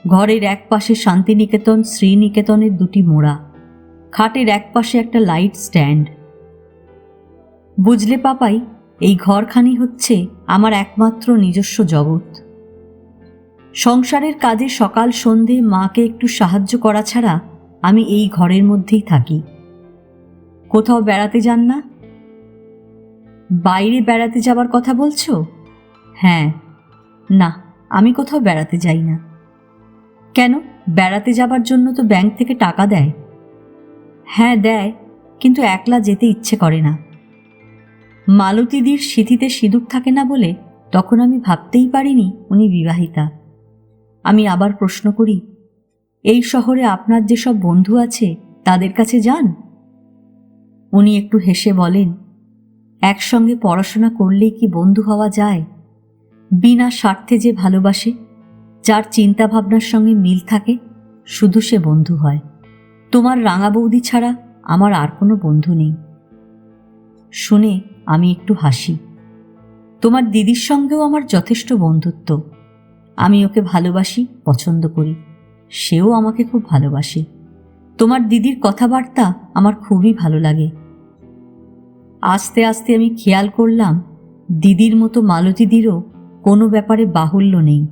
ঘরের এক পাশে শান্তিনিকেতন শ্রীনিকেতনের 2টি মোড়া। খাটের এক পাশে একটা লাইট স্ট্যান্ড। বুঝলে পাপাই, এই ঘরখানি হচ্ছে আমার একমাত্র নিজস্ব জগৎ। সংসারের কাজে সকাল সন্ধে মাকে একটু সাহায্য করা ছাড়া আমি এই ঘরের মধ্যেই থাকি। কোথাও বেড়াতে যান না? বাইরে বেড়াতে যাবার কথা বলছো? হ্যাঁ। না, আমি কোথাও বেড়াতে যাই না। কেন? বেড়াতে যাবার জন্য তো ব্যাংক থেকে টাকা দেয়। হ্যাঁ দেয়, কিন্তু একলা যেতে ইচ্ছে করে না। মালতীদির সিঁথিতে সিঁদুর থাকে না বলে তখন আমি ভাবতেই পারিনি উনি বিবাহিতা। আমি আবার প্রশ্ন করি, এই শহরে আপনার যেসব বন্ধু আছে তাদের কাছে যান? উনি একটু হেসে বলেন, একসঙ্গে পড়াশোনা করলেই কি বন্ধু হওয়া যায়? বিনা স্বার্থে যে ভালোবাসে, যার চিন্তাভাবনার সঙ্গে মিল থাকে, শুধু সে বন্ধু হয়। তোমার রাঙা বৌদি ছাড়া আমার আর কোনো বন্ধু নেই। শুনে আমি একটু হাসি। তোমার দিদির সঙ্গেও আমার যথেষ্ট বন্ধুত্ব। আমি ওকে ভালোবাসি, পছন্দ করি, সেও আমাকে খুব ভালোবাসে। তোমার দিদির কথাবার্তা আমার খুবই ভালো লাগে। আস্তে আস্তে আমি খেয়াল করলাম দিদির মতো মালতীদিরও কোনো ব্যাপারে বাহুল্য নেই।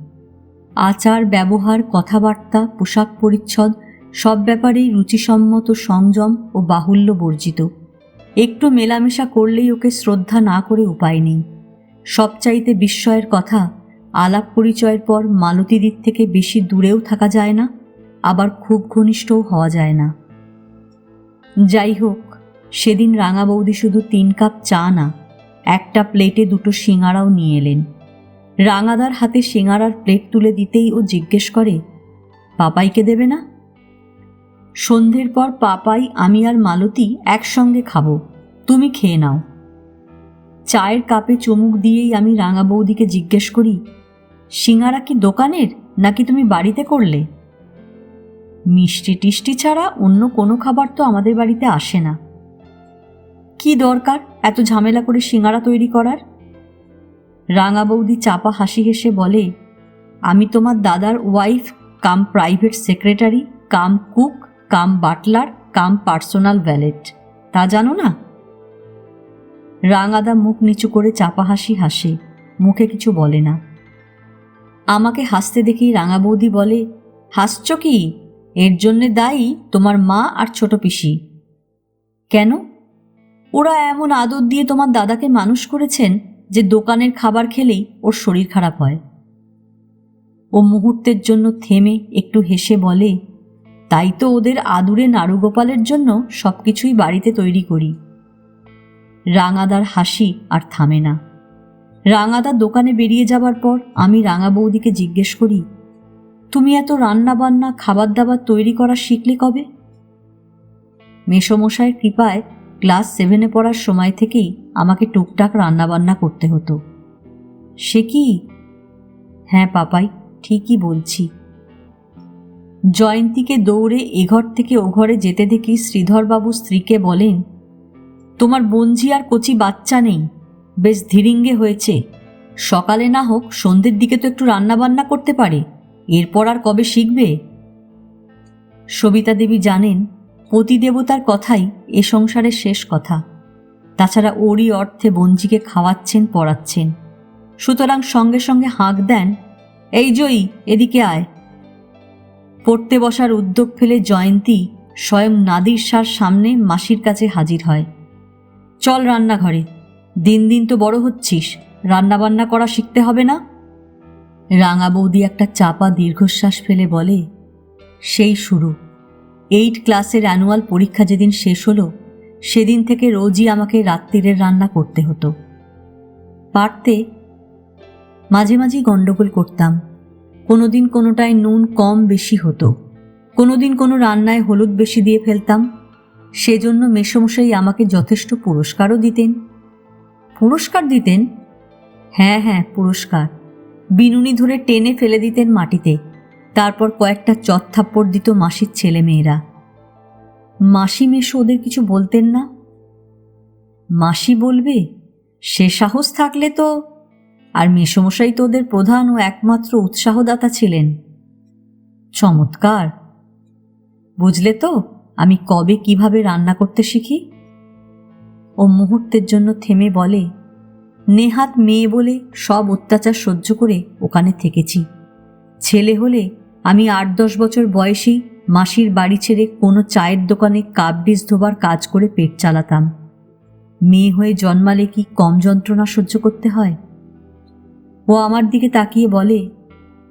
আচার ব্যবহার, কথাবার্তা, পোশাক পরিচ্ছদ সব ব্যাপারেই রুচিসম্মত, সংযম ও বাহুল্য বর্জিত। একটু মেলামেশা করলেই ওকে শ্রদ্ধা না করে উপায় নেই। সবচাইতে বিস্ময়ের কথা, আলাপ পরিচয়ের পর মালতীদির থেকে বেশি দূরেও থাকা যায় না, আবার খুব ঘনিষ্ঠও হওয়া যায় না। যাই হোক, সেদিন রাঙা বৌদি শুধু 3 কাপ চা না, একটা প্লেটে 2টো সিঙাড়াও নিয়ে এলেন। রাঙাদার হাতে সিঙাড়ার প্লেট তুলে দিতেই ও জিজ্ঞেস করে, পাপাইকে দেবে না? সন্ধ্যের পর পাপাই, আমি আর মালতী একসঙ্গে খাবো, তুমি খেয়ে নাও। চায়ের কাপে চুমুক দিয়েই আমি রাঙা বৌদিকে জিজ্ঞেস করি, সিঙাড়া কি দোকানের নাকি তুমি বাড়িতে করলে? মিষ্টি টিষ্টি ছাড়া অন্য কোনো খাবার তো আমাদের বাড়িতে আসে না। কি দরকার এত ঝামেলা করে সিঙাড়া তৈরি করার? রাঙা বৌদি চাপা হাসি হেসে বলে, আমি তোমার দাদার ওয়াইফ কাম প্রাইভেট সেক্রেটারি কাম কুক কাম বাটলার কাম পার্সোনাল ভ্যালেট, তা জানো না? রাঙাদা মুখ নিচু করে চাপা হাসি হাসে, মুখে কিছু বলে না। আমাকে হাসতে দেখেই রাঙা বৌদি বলে, হাসছ কি? এর জন্যে দায়ী তোমার মা আর ছোট পিসি, কেন? ওরা এমন আদর দিয়ে তোমার দাদাকে মানুষ করেছেন যে দোকানের খাবার খেলেই ওর শরীর খারাপ হয়। ও মুহূর্তের জন্য থেমে একটু হেসে বলে, তাই তো ওদের আদুরে নাড়ুগোপালের জন্য সবকিছুই বাড়িতে তৈরি করি। রাঙাদার হাসি আর থামে না। রাঙাদা দোকানে বেরিয়ে যাবার পর আমি রাঙা বৌদিকে জিজ্ঞেস করি, তুমি এত রান্না বান্না খাবার দাবার তৈরি করা শিখলে কবে? মেসোমশাইয়ের কৃপায় ক্লাস 7-এ পড়ার সময় থেকেই আমাকে টুকটাক রান্নাবান্না করতে হতো। সে কি? হ্যাঁ পাপাই, ঠিকই বলছি। জয়ন্তীকে দৌড়ে এঘর থেকে ও ঘরে যেতে দেখি শ্রীধরবাবু স্ত্রীকে বলেন, তোমার বঞ্জি আর কচি বাচ্চা নেই, বেশ ধীরিঙ্গে হয়েছে, সকালে না হোক সন্ধ্যের দিকে তো একটু রান্নাবান্না করতে পারে, এরপর আর কবে শিখবে? সবিতা দেবী জানেন পতিদেবতার কথাই এ সংসারের শেষ কথা। তাছাড়া ওরই অর্থে বঞ্জিকে খাওয়াচ্ছেন পড়াচ্ছেন, সুতরাং সঙ্গে সঙ্গে হাঁক দেন, এই জয়ী এদিকে আয়। পড়তে বসার উদ্যোগ ফেলে জয়ন্তী স্বয়ং নাদির শার সামনে মাসির কাছে হাজির হয়। চল রান্নাঘরে, দিন দিন তো বড় হচ্ছিস, রান্নাবান্না করা শিখতে হবে না? রাঙা বৌদি একটা চাপা দীর্ঘশ্বাস ফেলে বলে, সেই শুরু। 8 ক্লাসের অ্যানুয়াল পরীক্ষা যেদিন শেষ হলো সেদিন থেকে রোজই আমাকে রাত্রিরের রান্না করতে হতো। পারতে মাঝে মাঝেই গণ্ডগোল করতাম, কোনোদিন কোনোটায় নুন কম বেশি হতো, কোনোদিন কোনো রান্নায় হলুদ বেশি দিয়ে ফেলতাম। সেজন্য মেসোমশাই আমাকে যথেষ্ট পুরস্কারও দিতেন। পুরস্কার দিতেন? হ্যাঁ হ্যাঁ, পুরস্কার। বিনুনি ধরে টেনে ফেলে দিতেন মাটিতে, তারপর কয়েকটা চত্থাপ্পড় দিত মাসির ছেলে মেয়েরা। মাসি মেশো ওদের কিছু বলতেন না? মাসি বলবে সে সাহস থাকলে তো। আর মেসোমশাই তো ওদের প্রধান ও একমাত্র উৎসাহদাতা ছিলেন। চমৎকার। বুঝলে তো আমি কবে কিভাবে রান্না করতে শিখি? ও মুহূর্তের জন্য থেমে বলে, নেহাত মেয়ে বলে সব অত্যাচার সহ্য করে ওখানে থেকেছি। ছেলে হলে আমি 8-10 বছর বয়সেই মাসির বাড়ি ছেড়ে কোনো চায়ের দোকানে কাপ ডিশ ধোবার কাজ করে পেট চালাতাম। মেয়ে হয়ে জন্মালে কি কম যন্ত্রণা সহ্য করতে হয়? ও আমার দিকে তাকিয়ে বলে,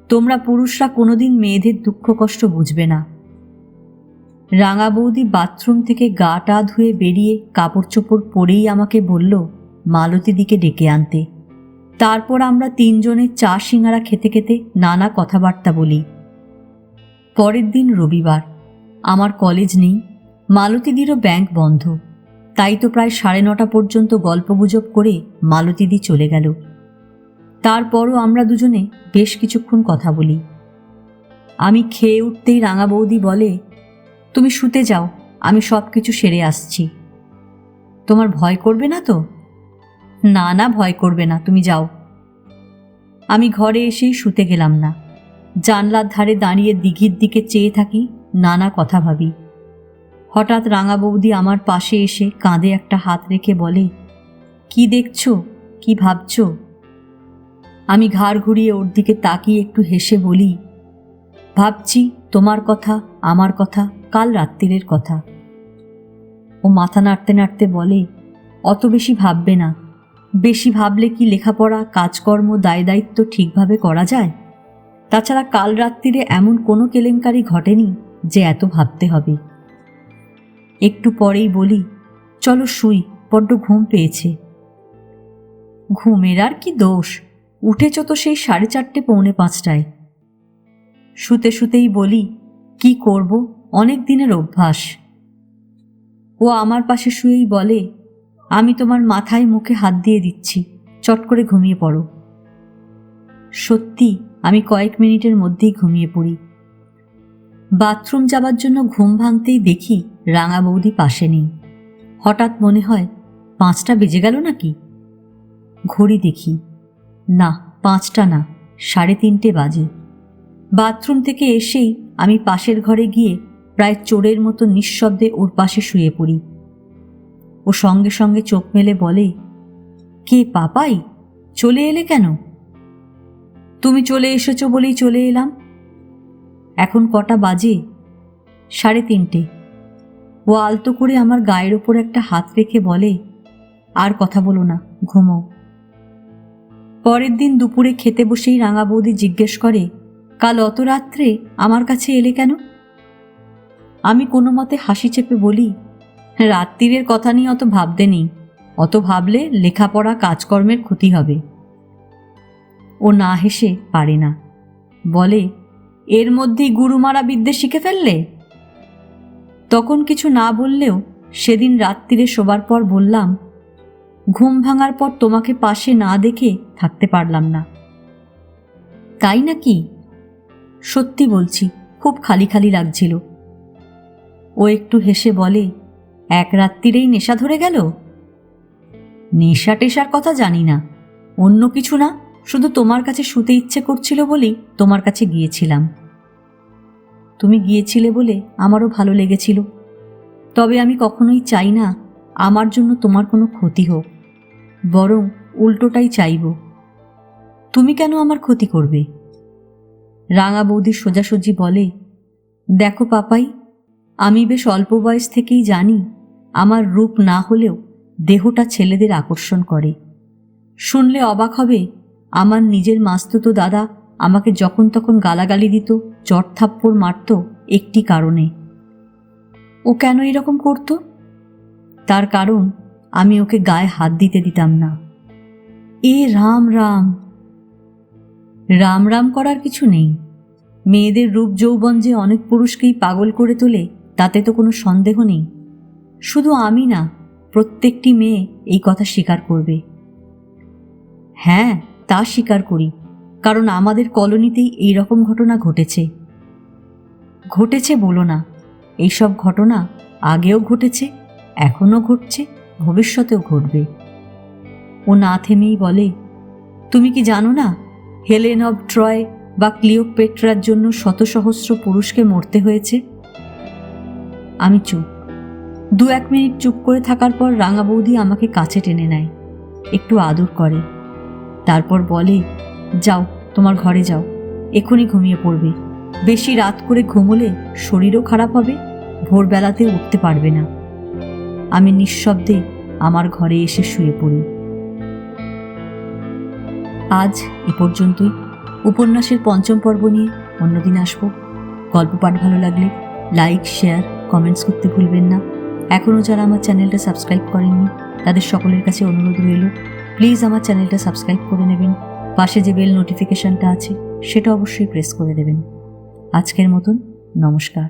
তোমরা পুরুষরা কোনোদিন মেয়েদের দুঃখ কষ্ট বুঝবে না। রাঙা বৌদি বাথরুম থেকে গা টা ধুয়ে বেরিয়ে কাপড় চোপড় পরেই আমাকে বলল মালতী দিকে ডেকে আনতে। তারপর আমরা 3 জনে চা সিঙ্গারা খেতে খেতে নানা কথাবার্তা বলি। পরের দিন রবিবার, আমার কলেজ নেই, মালতীদিরও ব্যাংক বন্ধ, তাই তো প্রায় 9:30 পর্যন্ত গল্পগুজব করে মালতীদি চলে গেল। তারপরও আমরা দুজনে বেশ কিছুক্ষণ কথা বলি। আমি খেয়ে উঠতেই রাঙা বৌদি বলে, তুমি শুতে যাও, আমি সব কিছু সেরে আসছি। তোমার ভয় করবে না তো? না না, ভয় করবে না, তুমি যাও। আমি ঘরে এসেই শুতে গেলাম না, জানলার ধারে দাঁড়িয়ে দিঘির দিকে চেয়ে থাকি, নানা কথা ভাবি। হঠাৎ রাঙা বৌদি আমার পাশে এসে কাঁধে একটা হাত রেখে বলে, কি দেখছো, কি ভাবছো? আমি ঘাড় ঘুরিয়ে ওর দিকে তাকিয়ে একটু হেসে বলি, ভাবছি তোমার কথা, আমার কথা, কাল রাত্রিরের কথা। ও মাথা নাড়তে নাড়তে বলে, অত বেশি ভাববে না, বেশি ভাবলে কি লেখাপড়া কাজকর্ম দায় দায়িত্ব ঠিকভাবে করা যায়? তাছাড়া কাল রাত্রিরে এমন কোনো কেলেঙ্কারি ঘটেনি যে এত ভাবতে হবে। একটু পরেই বলি, চলো শুই, বড্ড ঘুম পেয়েছে। ঘুমের আর কি দোষ, উঠেছ তো সেই 4:30 পৌনে 5টায়। শুতে শুতেই বলি, কি করব, অনেক দিনের অভ্যাস। ও আমার পাশে শুয়েই বলে, আমি তোমার মাথায় মুখে হাত দিয়ে দিচ্ছি, চট করে ঘুমিয়ে পড়ো। সত্যি আমি কয়েক মিনিটের মধ্যেই ঘুমিয়ে পড়ি। বাথরুম যাবার জন্য ঘুম ভাঙতেই দেখি রাঙা বৌদি পাশে নেই। হঠাৎ মনে হয় 5টা বেজে গেল নাকি। ঘড়ি দেখি, না 5টা না, 3:30 বাজে। বাথরুম থেকে এসেই আমি পাশের ঘরে গিয়ে প্রায় চোরের মতো নিঃশব্দে ওর পাশে শুয়ে পড়ি। ও সঙ্গে সঙ্গে চোখ মেলে বলে, কে পাপাই, চলে এলে কেন? তুমি চলে এসেছো বলেই চলে এলাম। এখন কটা বাজে? 3:30। ও আলতো করে আমার গায়ের ওপর একটা হাত রেখে বলে, আর কথা বলো না, ঘুমো। পরের দিন দুপুরে খেতে বসেই রাঙা বৌদি জিজ্ঞেস করে, কাল অত রাত্রে আমার কাছে এলে কেন? আমি কোনো মতে হাসি চেপে বলি, রাত্রিরের কথা নিয়ে অত ভাবতে নেই, অত ভাবলে লেখাপড়া কাজকর্মের ক্ষতি হবে। ও না হেসে পারে না, বলে, এর মধ্যেই গুরুমারা বিদ্যে শিখে ফেললে? তখন কিছু না বললেও সেদিন রাত্রিরে শোবার পর বললাম, ঘুম ভাঙার পর তোমাকে পাশে না দেখে থাকতে পারলাম না। তাই নাকি? সত্যি বলছি, খুব খালি খালি লাগছিল। ও একটু হেসে বলে, এক রাত্রিরেই নেশা ধরে গেল? নেশা টেশার কথা জানি না, অন্য কিছু না, শুধু তোমার কাছে শুতে ইচ্ছে করছিল বলেই তোমার কাছে গিয়েছিলাম। তুমি গিয়েছিলে বলে আমারও ভালো লেগেছিল, তবে আমি কখনোই চাই না আমার জন্য তোমার কোনো ক্ষতি হোক, বরং উল্টোটাই চাইব। তুমি কেন আমার ক্ষতি করবে? রাঙা বৌদি সোজাসুজি বলে, দেখো পাপাই, আমি বেশ অল্প বয়স থেকেই জানি আমার রূপ না হলেও দেহটা ছেলেদের আকর্ষণ করে। শুনলে অবাক হবে, আমার নিজের মাস্তুতো দাদা আমাকে যখন তখন গালাগালি দিত, চট থাপ্পড় মারত একটি কারণে। ও কেন এরকম করত? তার কারণ আমি ওকে গায়ে হাত দিতে দিতাম না। এ রাম রাম! রাম রাম করার কিছু নেই। মেয়েদের রূপ যৌবন যে অনেক পুরুষকেই পাগল করে তোলে তাতে তো কোনো সন্দেহ নেই। শুধু আমি না, প্রত্যেকটি মেয়ে এই কথা স্বীকার করবে। হ্যাঁ, তা স্বীকার করি, কারণ আমাদের কলোনিতেই এই রকম ঘটনা ঘটেছে। ঘটেছে বলো না, এইসব ঘটনা আগেও ঘটেছে, এখনও ঘটছে, ভবিষ্যতেও ঘটবে। ও না থেমেই বলে, তুমি কি জানো না, হেলেন অব ট্রয় বা ক্লিওপেট্রার জন্য শত সহস্র পুরুষকে মরতে হয়েছে? আমি চুপ। 2-1 মিনিট চুপ করে থাকার পর রাঙা বৌদি আমাকে কাছে টেনে নেয়, একটু আদর করে, তারপর বলে, যাও তোমার ঘরে যাও, এখনই ঘুমিয়ে পড়বে। বেশি রাত করে ঘুমোলে শরীরও খারাপ হবে, ভোরবেলাতে উঠতে পারবে না। আমি নিঃশব্দে আমার ঘরে এসে শুয়ে পড়ি। আজ এ পর্যন্তই। উপন্যাসের 5ম পর্ব নিয়ে অন্যদিন আসবো। গল্প পাঠ ভালো লাগলে লাইক, শেয়ার, কমেন্টস করতে ভুলবেন না। এখনও যারা আমার চ্যানেলটা সাবস্ক্রাইব করেননি তাদের সকলের কাছে অনুরোধ রইল, প্লিজ আমার চ্যানেলটা সাবস্ক্রাইব করে নেবেন। পাশে যে বেল নোটিফিকেশনটা আছে সেটা অবশ্যই প্রেস করে দেবেন। আজকের মতন নমস্কার।